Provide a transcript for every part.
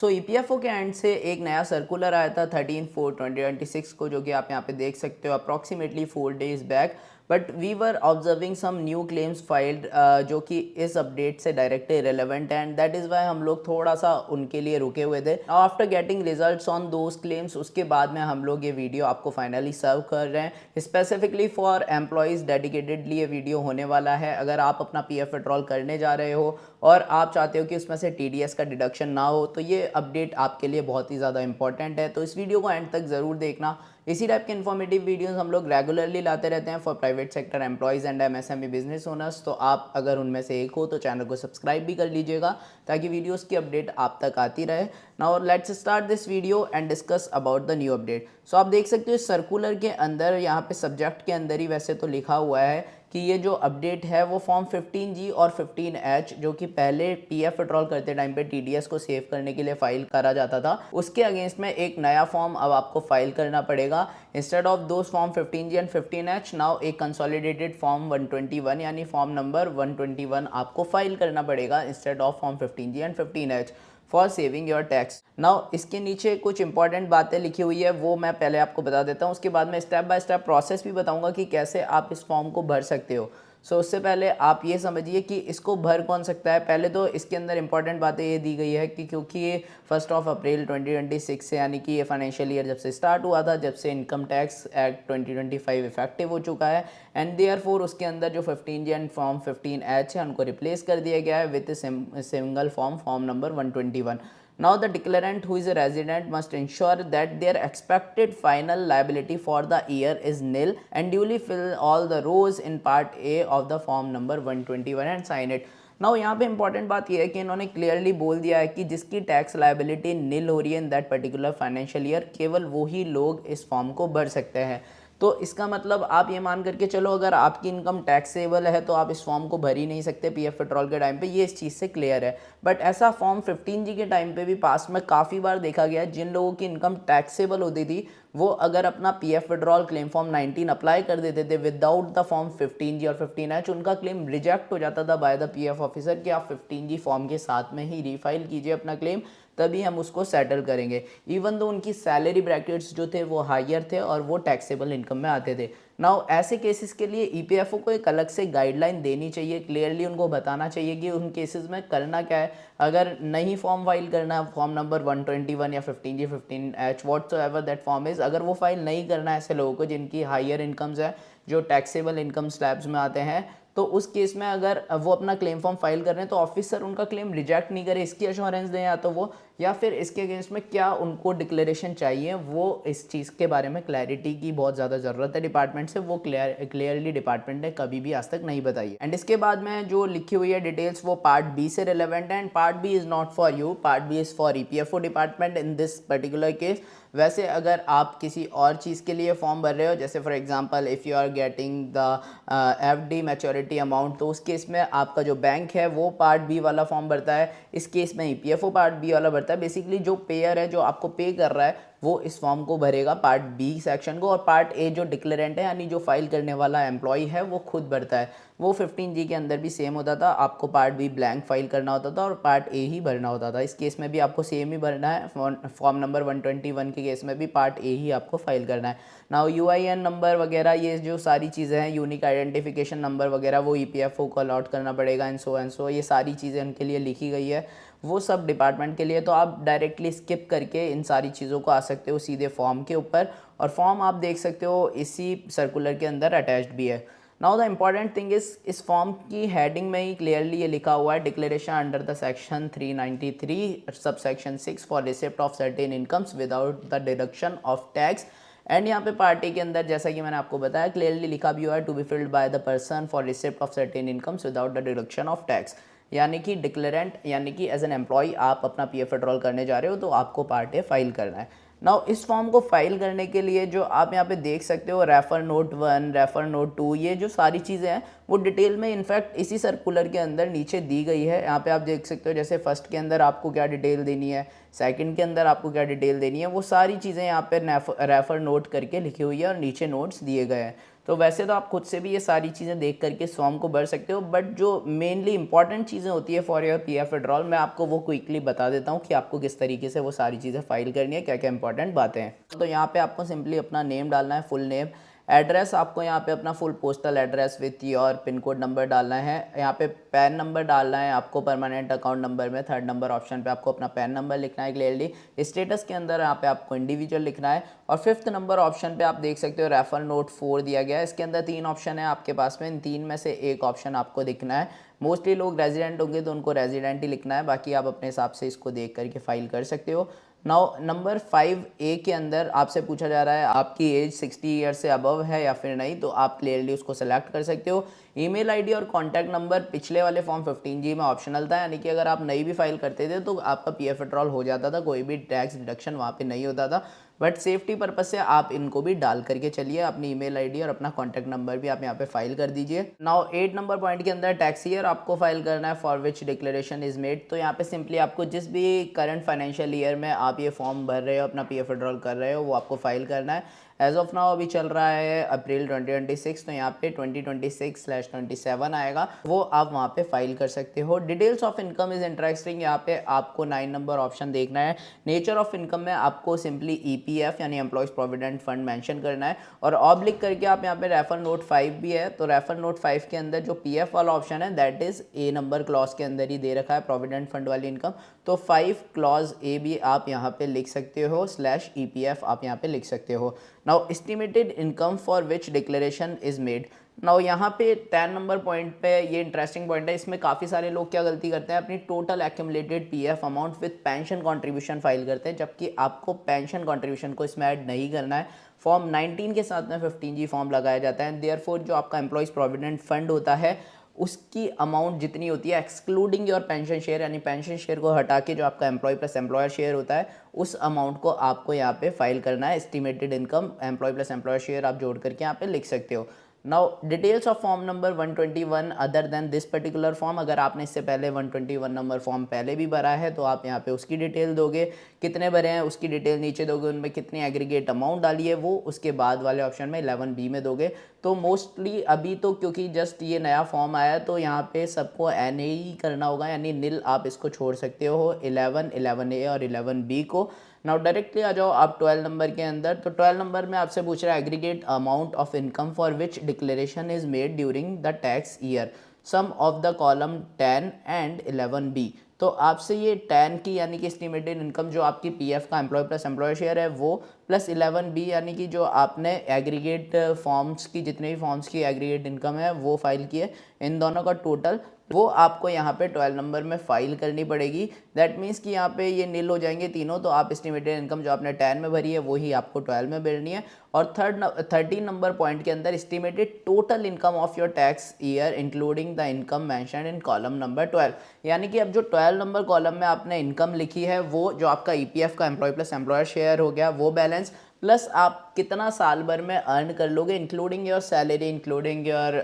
तो ईपीएफओ के एंड से एक नया सर्कुलर आया था 13/4/2026 को, जो कि आप यहाँ पे देख सकते हो approximately 4 days back. But we were observing some new claims filed जो कि इस अपडेट से डायरेक्टली रिलेवेंट है, एंड दैट इज़ वाई हम लोग थोड़ा सा उनके लिए रुके हुए थे। After getting results on those claims, उसके बाद में हम लोग ये वीडियो आपको फाइनली सर्व कर रहे हैं स्पेसिफिकली फॉर एम्प्लॉयज़। डेडिकेटेडली ये वीडियो होने वाला है। अगर आप अपना पीएफ विड्रॉल करने जा रहे हो और आप चाहते हो कि उसमें से टीडीएस का डिडक्शन ना हो, तो ये अपडेट आपके लिए बहुत ही ज़्यादा इंपॉर्टेंट है। तो इस वीडियो को एंड तक ज़रूर देखना। इसी टाइप के इन्फॉर्मेटिव वीडियोस हम लोग रेगुलरली लाते रहते हैं for private sector employees and MSME business owners. तो आप अगर उनमें से एक हो तो चैनल को सब्सक्राइब भी कर लीजिएगा ताकि वीडियोस की अपडेट आप तक आती रहे। Now let's start this video and discuss about the new update. So आप देख सकते हो सर्कुलर के अंदर, यहाँ पे सब्जेक्ट के अंदर ही वैसे तो लिखा हुआ है कि ये जो अपडेट है वो फॉर्म 15G और 15H, जो कि पहले पीएफ विड्रॉल करते टाइम पे टीडीएस को सेव करने के लिए फाइल करा जाता था, उसके अगेंस्ट में एक नया फॉर्म अब आपको फाइल करना पड़ेगा। Instead of those form 15G and 15H, now एक कंसोलिडेटेड फॉर्म 121 यानी फॉर्म नंबर 121 आपको फाइल करना पड़ेगा instead of form 15G and 15H for saving your tax. Now इसके नीचे कुछ इंपॉर्टेंट बातें लिखी हुई है, वो मैं पहले आपको बता देता हूँ। उसके बाद में स्टेप बाय स्टेप प्रोसेस भी बताऊँगा कि कैसे आप इस फॉर्म को भर सकते हो। सो उससे पहले आप ये समझिए कि इसको भर कौन सकता है। पहले तो इसके अंदर इंपॉर्टेंट बातें ये दी गई है कि क्योंकि ये 1 अप्रैल 2026 से, यानी कि ये फाइनेंशियल ईयर जब से स्टार्ट हुआ था, जब से इनकम टैक्स एक्ट 2025 इफेक्टिव हो चुका है, एंड देयरफॉर उसके अंदर जो 15G एंड फॉर्म 15H है उनको रिप्लेस कर दिया गया है with single form number 121। Now the declarant who is a resident must ensure that their expected final liability for the year is nil and duly fill all the rows in part A of the form number 121 and sign it. Now यहाँ पे important बात यह है कि इन्होंने clearly बोल दिया है कि जिसकी टैक्स लाइबिलिटी नील हो रही है in that particular financial year, केवल वही लोग इस फॉर्म को भर सकते हैं। तो इसका मतलब आप ये मान करके चलो, अगर आपकी इनकम टैक्सेबल है तो आप इस फॉर्म को भर ही नहीं सकते पीएफ विड्रॉल के टाइम पे, ये इस चीज़ से क्लियर है। बट ऐसा फॉर्म 15G के टाइम पे भी पास्ट में काफ़ी बार देखा गया है। जिन लोगों की इनकम टैक्सेबल होती थी वो अगर अपना PF withdrawal claim form 19 apply कर देते थे विदाउट द फॉर्म 15G और 15H, उनका क्लेम रिजेक्ट हो जाता था बाय द पीएफ ऑफिसर कि आप 15G फॉर्म के साथ में ही रीफाइल कीजिए अपना क्लेम, तभी हम उसको सेटल करेंगे। इवन दो उनकी सैलरी ब्रैकेट्स जो थे वो हायर थे और वो टैक्सेबल इनकम में आते थे। नाउ ऐसे केसेस के लिए ईपीएफओ को एक अलग से गाइडलाइन देनी चाहिए, क्लियरली उनको बताना चाहिए कि उन केसेस में करना क्या है। अगर नहीं फॉर्म फाइल करना है फॉर्म नंबर 121 या 15G 15H whatsoever that form is, अगर वो फाइल नहीं करना है ऐसे लोगों को जिनकी हायर इनकम्स है, जो टैक्सेबल इनकम स्लैब्स में आते हैं, तो उस केस में अगर वो अपना क्लेम फॉर्म फाइल कर रहे हैं तो ऑफिसर उनका क्लेम रिजेक्ट नहीं करे, इसकी अश्योरेंस दें या तो वो, या फिर इसके अगेंस्ट में क्या उनको डिक्लेरेशन चाहिए, वो इस चीज़ के बारे में क्लैरिटी की बहुत ज़्यादा ज़रूरत है डिपार्टमेंट से। वो क्लियरली डिपार्टमेंट ने कभी भी आज तक नहीं बताई। एंड इसके बाद में जो लिखी हुई है डिटेल्स वो पार्ट बी से रिलेवेंट है, and part B is not for you, part B is for EPFO department in this particular case. वैसे अगर आप किसी और चीज़ के लिए फॉर्म भर रहे हो, जैसे for example if you are getting the FD maturity amount, तो उस केस में आपका जो बैंक है वो पार्ट बी वाला फॉर्म भरता है। इस केस में ईपीएफओ पार्ट बी वाला भरता है। बेसिकली जो पेयर है, जो आपको पे कर रहा है, वो इस फॉर्म को भरेगा पार्ट बी सेक्शन को, और पार्ट ए जो डिक्लेरेंट है यानी जो फाइल करने वाला एम्प्लॉय है वो खुद भरता है। वो 15G के अंदर भी सेम होता था, आपको पार्ट बी ब्लैंक फाइल करना होता था और पार्ट ए ही भरना होता था। इस केस में भी आपको सेम ही भरना है। फॉर्म नंबर 121 के केस में भी पार्ट ए ही आपको फाइल करना है। नाउ यूआईएन नंबर वगैरह ये जो सारी चीज़ें हैं, यूनिक आइडेंटिफिकेशन नंबर वगैरह, वो ईपीएफओ को अलॉट करना पड़ेगा एंड सो ये सारी चीज़ें उनके लिए लिखी गई है, वो सब डिपार्टमेंट के लिए। तो आप डायरेक्टली स्किप करके इन सारी चीज़ों को आ सकते हो सीधे फॉर्म के ऊपर, और फॉर्म आप देख सकते हो इसी सर्कुलर के अंदर अटैच्ड भी है। नाउ द इम्पॉर्टेंट थिंग इस फॉर्म की हेडिंग में ही क्लियरली ये लिखा हुआ है, declaration under the section 393 sub section 6 for receipt of certain incomes without the deduction of tax. And यहाँ पे पार्टी के अंदर जैसा कि मैंने आपको बताया क्लियरली लिखा भी हुआ है, to be filled by the person for receipt of certain incomes without the deduction of tax. यानी कि डिक्लेरेंट यानी कि एज एन एम्प्लॉय आप अपना पीएफ विड्रॉल करने जा रहे हो तो आपको पार्ट ए फाइल करना है। नाउ इस फॉर्म को फाइल करने के लिए जो आप यहाँ पे देख सकते हो रेफर नोट 1, रेफर नोट 2, ये जो सारी चीज़ें हैं वो डिटेल में इनफैक्ट इसी सर्कुलर के अंदर नीचे दी गई है। यहाँ पे आप देख सकते हो जैसे फर्स्ट के अंदर आपको क्या डिटेल देनी है, सेकंड के अंदर आपको क्या डिटेल देनी है, वो सारी चीज़ें यहाँ पे रेफर नोट करके लिखी हुई है और नीचे नोट्स दिए गए हैं। तो वैसे तो आप खुद से भी ये सारी चीज़ें देख करके इस फॉर्म को भर सकते हो, बट जो मेनली इंपॉर्टेंट चीज़ें होती है फॉर योर पीएफ विड्रॉल, मैं आपको वो क्विकली बता देता हूँ कि आपको किस तरीके से वो सारी चीज़ें फाइल करनी है, क्या क्या इंपॉर्टेंट बातें हैं। तो यहाँ पे आपको सिंपली अपना नेम डालना है, फुल नेम, एड्रेस आपको यहाँ पे अपना full postal address with your pin code number डालना है, यहाँ पे पैन नंबर डालना है आपको परमानेंट अकाउंट नंबर में, थर्ड नंबर ऑप्शन पे आपको अपना पैन नंबर लिखना है क्लियरली, स्टेटस के अंदर यहाँ पे आपको इंडिविजुअल लिखना है, और फिफ्थ नंबर ऑप्शन पे आप देख सकते हो रेफर नोट 4 दिया गया है। इसके अंदर 3 ऑप्शन है आपके पास में, इन 3 में से एक ऑप्शन आपको दिखना है। मोस्टली लोग रेजिडेंट होंगे तो उनको रेजिडेंट ही लिखना है, बाकी आप अपने हिसाब से इसको देख करके फाइल कर सकते हो। नाउ नंबर 5A के अंदर आपसे पूछा जा रहा है आपकी एज 60 ईयर से अबव है या फिर नहीं, तो आप क्लियरली उसको सेलेक्ट कर सकते हो। ईमेल आईडी और कॉन्टैक्ट नंबर पिछले वाले फॉर्म 15G में ऑप्शनल था, यानी कि अगर आप नई भी फाइल करते थे तो आपका पीएफ विड्रॉल हो जाता था, कोई भी टैक्स डिडक्शन वहाँ पे नहीं होता था, बट सेफ्टी पर्पज से आप इनको भी डाल करके चलिए, अपनी ईमेल आईडी और अपना कॉन्टैक्ट नंबर भी आप यहाँ पे फाइल कर दीजिए। नाउ 8 नंबर पॉइंट के अंदर टैक्स ईयर आपको फाइल करना है for which declaration is made. तो यहाँ पे सिंपली आपको जिस भी करंट फाइनेंशियल ईयर में आप ये फॉर्म भर रहे हो, अपना पीएफ विड्रॉल कर रहे हो, वो आपको फाइल करना है। एज ऑफ नाउ अभी चल रहा है अप्रैल 2026, तो यहाँ पे 2026/27 आएगा, वो आप वहाँ पे फाइल कर सकते हो। Details of income is interesting, यहाँ पे आपको 9 नंबर ऑप्शन देखना है। नेचर ऑफ इनकम में आपको सिंपली ईपीएफ यानी एम्प्लॉयज प्रोविडेंट फंड मेंशन करना है, और ऑब्लिक करके आप यहाँ पे रेफर नोट 5 भी है, तो रेफर नोट 5 के अंदर जो पीएफ वाला ऑप्शन है that is a number clause के अंदर ही दे रखा है, प्रोविडेंट फंड वाली इनकम, तो 5 क्लॉज ए भी आप यहाँ पे लिख सकते हो, /EPF आप यहाँ पे लिख सकते हो। Now estimated income for which declaration is made. Now यहाँ पे 10 नंबर पॉइंट पे ये इंटरेस्टिंग पॉइंट है, इसमें काफ़ी सारे लोग क्या गलती करते हैं, अपनी total accumulated PF amount with pension contribution file करते हैं, जबकि आपको पेंशन कंट्रीब्यूशन को इसमें ऐड नहीं करना है। फॉर्म 19 के साथ में 15G फॉर्म लगाया जाता है, देयरफॉर जो आपका एम्प्लॉयज़ प्रोविडेंट फंड होता है उसकी अमाउंट जितनी होती है एक्सक्लूडिंग योर पेंशन शेयर, यानी पेंशन शेयर को हटा के जो आपका एम्प्लॉय प्लस एम्प्लॉयर शेयर होता है उस अमाउंट को आपको यहाँ पे फाइल करना है। Estimated income employ plus employer share आप जोड़ करके यहाँ पे लिख सकते हो। Now details of form number 121 other than this particular form, अगर आपने इससे पहले 121 नंबर फॉर्म पहले भी भरा है तो आप यहाँ पे उसकी डिटेल दोगे, कितने भरे हैं उसकी डिटेल नीचे दोगे, उनमें कितनी एग्रीगेट अमाउंट डाली है वो उसके बाद वाले ऑप्शन में 11B में दोगे। तो मोस्टली अभी तो क्योंकि जस्ट ये नया फॉर्म आया है तो यहाँ पे सबको NA ही करना होगा, यानी नील आप इसको छोड़ सकते हो 11, 11A और 11B को। नाउ डायरेक्टली आ जाओ आप 12 नंबर के अंदर, तो 12 नंबर में आपसे पूछ रहा है aggregate amount of income for which declaration is made during the tax year, sum of the column 10 and 11B। तो आपसे ये 10 की यानी कि एस्टिमेटेड इनकम जो आपकी पीएफ का एम्प्लॉय प्लस एम्प्लॉयर शेयर है वो, प्लस 11B यानी कि जो आपने एग्रीगेट फॉर्म्स की जितने भी फॉर्म्स की एग्रीगेट इनकम है वो फाइल की है, इन दोनों का टोटल वो आपको यहाँ पे 12 नंबर में फाइल करनी पड़ेगी। दैट मीन्स कि यहाँ पे ये नील हो जाएंगे तीनों, तो आप एस्टिमेटेड इनकम जो आपने 10 में भरी है वही आपको 12 में भरनी है। और 13 नंबर पॉइंट के अंदर estimated total income of your tax year including the income mentioned in column number 12, यानी कि अब जो 12 नंबर कॉलम में आपने इनकम लिखी है वो जो आपका ईपीएफ का एम्प्लॉय प्लस एम्प्लॉयर शेयर हो गया वो बैलेंस, प्लस आप कितना साल भर में अर्न कर लोगे including your salary, including your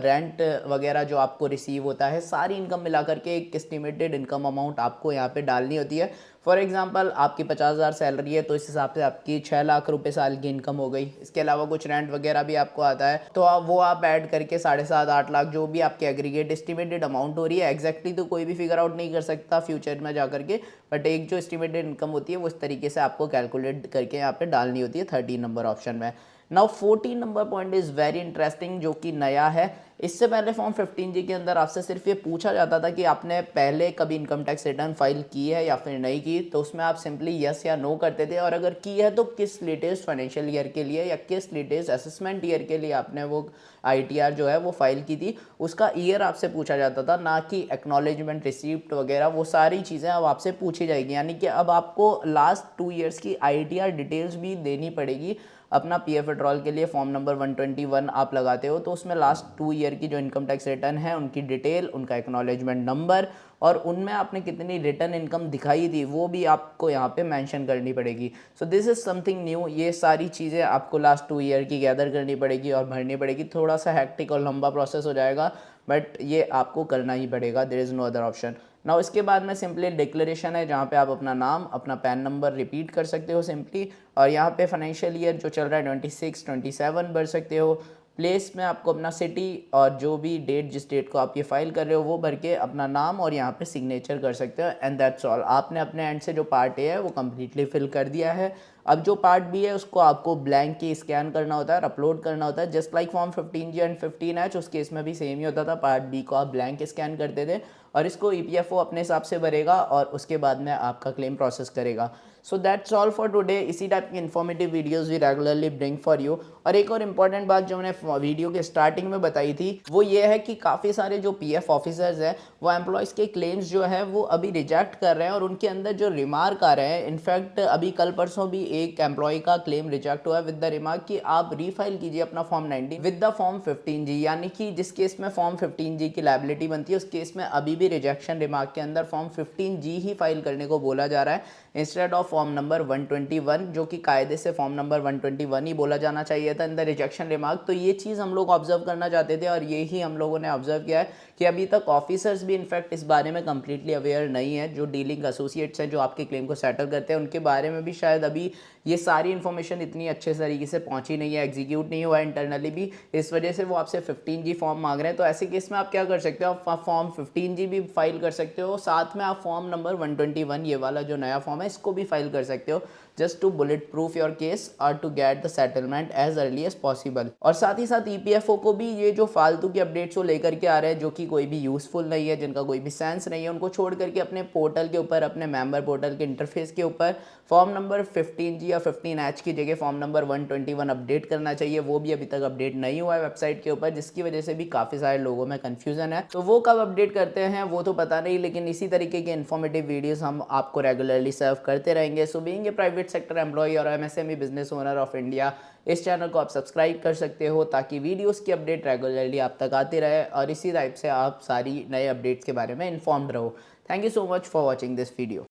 rent वगैरह जो आपको रिसीव होता है, सारी इनकम मिला करके एक एस्टिमेटेड इनकम अमाउंट आपको यहाँ पे डालनी होती है। फॉर एग्जांपल आपकी 50,000 सैलरी है तो इस हिसाब से आपकी 6 लाख रुपए साल की इनकम हो गई। इसके अलावा कुछ रेंट वगैरह भी आपको आता है तो आप ऐड करके 7.5-8 लाख जो भी आपकी एग्रीगेट एस्टिमेटेड अमाउंट हो रही है, एग्जैक्टली तो कोई भी फिगर आउट नहीं कर सकता फ्यूचर में जा करके, बट एक जो एस्टिमेटेड इनकम होती है वो इस तरीके से आपको कैलकुलेट करके यहाँ पे डालनी होती है 13 नंबर ऑप्शन में। Now 14 number point is very interesting जो कि नया है। इससे पहले फॉर्म 15G के अंदर आपसे सिर्फ ये पूछा जाता था कि आपने पहले कभी इनकम टैक्स रिटर्न फाइल की है या फिर नहीं की, तो उसमें आप सिंपली यस या नो करते थे, और अगर की है तो किस लेटेस्ट फाइनेंशियल ईयर के लिए या किस लेटेस्ट असेसमेंट ईयर के लिए आपने वो ITR जो है वो फाइल की थी, उसका ईयर आपसे पूछा जाता था, ना कि एक्नॉलेजमेंट रिसीप्ट वगैरह, वो सारी चीज़ें अब आपसे पूछी जाएगी। यानी कि अब आपको लास्ट 2 ईयर्स की ITR डिटेल्स भी देनी पड़ेगी। अपना पीएफ विड्रॉल के लिए फॉर्म नंबर 121 आप लगाते हो तो उसमें लास्ट 2 ईयर की जो इनकम टैक्स रिटर्न है उनकी डिटेल, उनका एक्नॉलेजमेंट नंबर और उनमें आपने कितनी रिटर्न इनकम दिखाई थी वो भी आपको यहाँ पे मेंशन करनी पड़ेगी। So this is something new, ये सारी चीज़ें आपको लास्ट 2 ईयर की गैदर करनी पड़ेगी और भरनी पड़ेगी। थोड़ा सा हैक्टिक और लंबा प्रोसेस हो जाएगा बट ये आपको करना ही पड़ेगा, there is no other option. Now इसके बाद में सिंपली डिक्लेरेशन है जहाँ पे आप अपना नाम, अपना पैन नंबर रिपीट कर सकते हो सिंपली, और यहाँ पे फाइनेंशियल ईयर जो चल रहा है 26-27 भर सकते हो। प्लेस में आपको अपना सिटी और जो भी डेट जिस डेट को आप ये फाइल कर रहे हो वो भर के अपना नाम और यहाँ पे सिग्नेचर कर सकते हो एंड दैट्स ऑल। आपने अपने एंड से जो पार्ट ए है वो कम्प्लीटली फिल कर दिया है। अब जो पार्ट बी है उसको आपको ब्लैंक की स्कैन करना होता है और अपलोड करना होता है, just like form 15G and 15H। उस केस में भी सेम ही होता था, पार्ट बी को आप ब्लैंक स्कैन करते थे और इसको EPFO अपने हिसाब से भरेगा और उसके बाद में आपका क्लेम प्रोसेस करेगा। So that's all for today. इसी टाइप की informative videos we regularly bring for you. और एक और इम्पॉर्टेंट बात जो मैंने वीडियो के स्टार्टिंग में बताई थी वो ये है कि काफ़ी सारे जो PF ऑफिसर्स हैं वो एम्प्लॉयज़ के क्लेम्स जो है वो अभी रिजेक्ट कर रहे हैं और उनके अंदर जो रिमार्क आ रहे हैं, इनफैक्ट अभी कल परसों भी एक एम्प्लॉय का क्लेम रिजेक्ट हुआ है विद द रिमार्क कि आप रीफाइल कीजिए अपना form 19 with the form 15G, यानी कि जिस केस में फॉर्म 15G की लायबिलिटी बनती है उस केस में अभी भी रिजेक्शन रिमार्क के अंदर फॉर्म 15G ही फाइल करने को बोला जा रहा है इंस्टेड ऑफ फॉर्म नंबर 121, जो कि कायदे से फॉर्म नंबर 121 ही बोला जाना चाहिए था इन द रिजेक्शन रिमार्क। तो ये चीज़ हम लोग ऑब्जर्व करना चाहते थे और ये ही हम लोगों ने ऑब्जर्व किया है कि अभी तक ऑफिसर्स भी इनफैक्ट इस बारे में कम्प्लीटली अवेयर नहीं है। जो डीलिंग एसोसिएट्स हैं जो आपके क्लेम को सेटल करते हैं उनके बारे में भी शायद अभी ये सारी इन्फॉर्मेशन इतनी अच्छे तरीके से पहुंची नहीं है, एग्जीक्यूट नहीं हुआ है इंटरनली भी, इस वजह से वो आपसे 15G फॉर्म मांग रहे हैं। तो ऐसे केस में आप क्या कर सकते हो, आप फॉर्म 15G भी फाइल कर सकते हो, साथ में आप फॉर्म नंबर 121 ये वाला जो नया फॉर्म है इसको भी फाइल कर सकते हो, just to bullet proof your case और to get the settlement as early as possible. और साथ ही साथ EPFO को भी ये जो फालतू की अपडेट्स वो लेकर के आ रहे हैं जो कि कोई भी यूजफुल नहीं है, जिनका कोई भी सेंस नहीं है, उनको छोड़ करके अपने पोर्टल के ऊपर, अपने मेंबर पोर्टल के इंटरफेस के ऊपर फॉर्म नंबर 15G या 15H की जगह फॉर्म नंबर 121 अपडेट करना चाहिए। वो भी अभी तक अपडेट नहीं हुआ है वेबसाइट के ऊपर, जिसकी वजह से भी काफ़ी सारे लोगों में कन्फ्यूजन है। तो वो कब अपडेट करते हैं वो तो पता नहीं, लेकिन इसी तरीके के इन्फॉर्मेटिव वीडियोस हम आपको रेगुलरली सर्व करते रहेंगे। So being a private sector employ और MSME business owner of India, इस चैनल को आप सब्सक्राइब कर सकते हो ताकि वीडियोस की अपडेट रेगुलरली आप तक आती रहे और इसी टाइप से आप सारी नए अपडेट्स के बारे में इन्फॉर्म्ड रहो। Thank you so much for watching this video.